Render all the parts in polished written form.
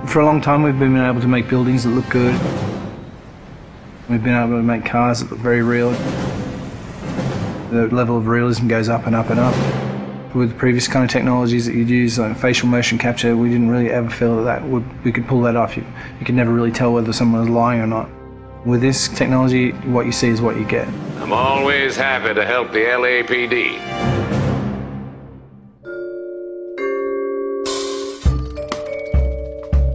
For a long time we've been able to make buildings that look good. We've been able to make cars that look very real. The level of realism goes up and up and up. With previous kind of technologies that you'd use, like facial motion capture, we didn't really ever feel that we could pull that off. You could never really tell whether someone was lying or not. With this technology, what you see is what you get. I'm always happy to help the LAPD.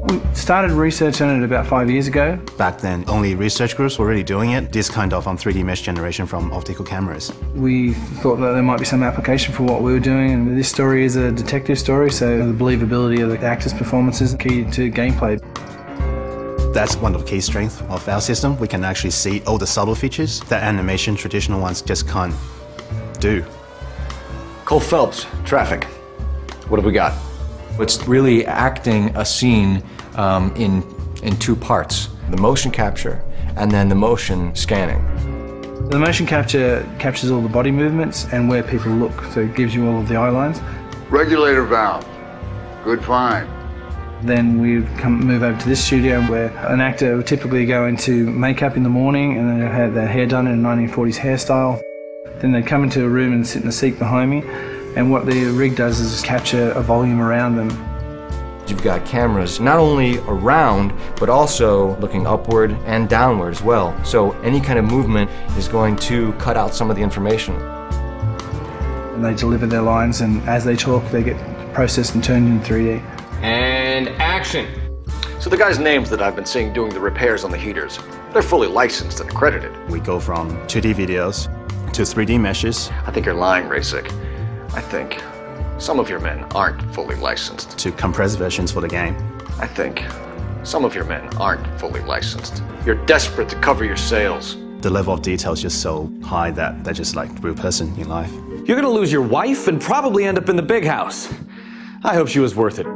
We started research on it about 5 years ago. Back then, only research groups were really doing it, this kind of 3D mesh generation from optical cameras. We thought that there might be some application for what we were doing, and this story is a detective story, so the believability of the actors' performances is key to gameplay. That's one of the key strengths of our system. We can actually see all the subtle features that animation traditional ones just can't do. Cole Phelps, traffic. What have we got? It's really acting a scene in two parts. The motion capture and then the motion scanning. The motion capture captures all the body movements and where people look, so it gives you all of the eye lines. Regulator valve. Good find. Then we'd move over to this studio where an actor would typically go into makeup in the morning and then they'd have their hair done in a 1940s hairstyle. Then they'd come into a room and sit in the seat behind me, and what the rig does is capture a volume around them. You've got cameras not only around, but also looking upward and downward as well. So any kind of movement is going to cut out some of the information. And they deliver their lines, and as they talk, they get processed and turned into 3D. And action. So the guys' names that I've been seeing doing the repairs on the heaters, they're fully licensed and accredited. We go from 2D videos to 3D meshes. I think you're lying, Rasic. I think some of your men aren't fully licensed. To compressed versions for the game. I think some of your men aren't fully licensed. You're desperate to cover your sales. The level of detail is just so high that they're just like a real person in life. You're gonna lose your wife and probably end up in the big house. I hope she was worth it.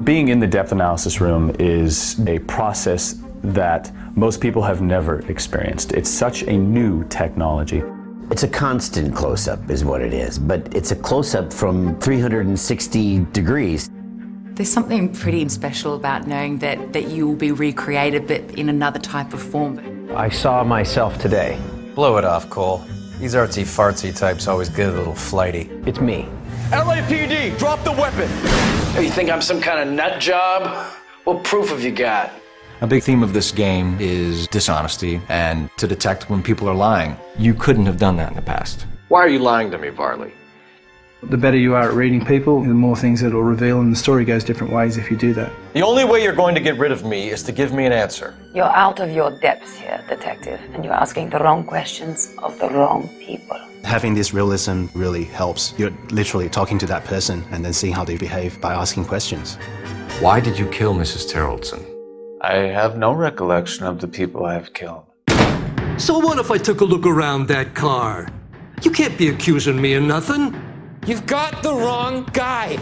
Being in the depth analysis room is a process that most people have never experienced. It's such a new technology. It's a constant close-up is what it is, but it's a close-up from 360 degrees. There's something pretty special about knowing that you will be recreated, but in another type of form. I saw myself today. Blow it off, Cole. These artsy-fartsy types always get a little flighty. It's me. LAPD, drop the weapon! Oh, you think I'm some kind of nut job? What proof have you got? A big theme of this game is dishonesty and to detect when people are lying. You couldn't have done that in the past. Why are you lying to me, Varley? The better you are at reading people, the more things it'll reveal, and the story goes different ways if you do that. The only way you're going to get rid of me is to give me an answer. You're out of your depth here, detective, and you're asking the wrong questions of the wrong people. Having this realism really helps. You're literally talking to that person and then seeing how they behave by asking questions. Why did you kill Mrs. Terrellson? I have no recollection of the people I have killed. So what if I took a look around that car? You can't be accusing me of nothing. You've got the wrong guy.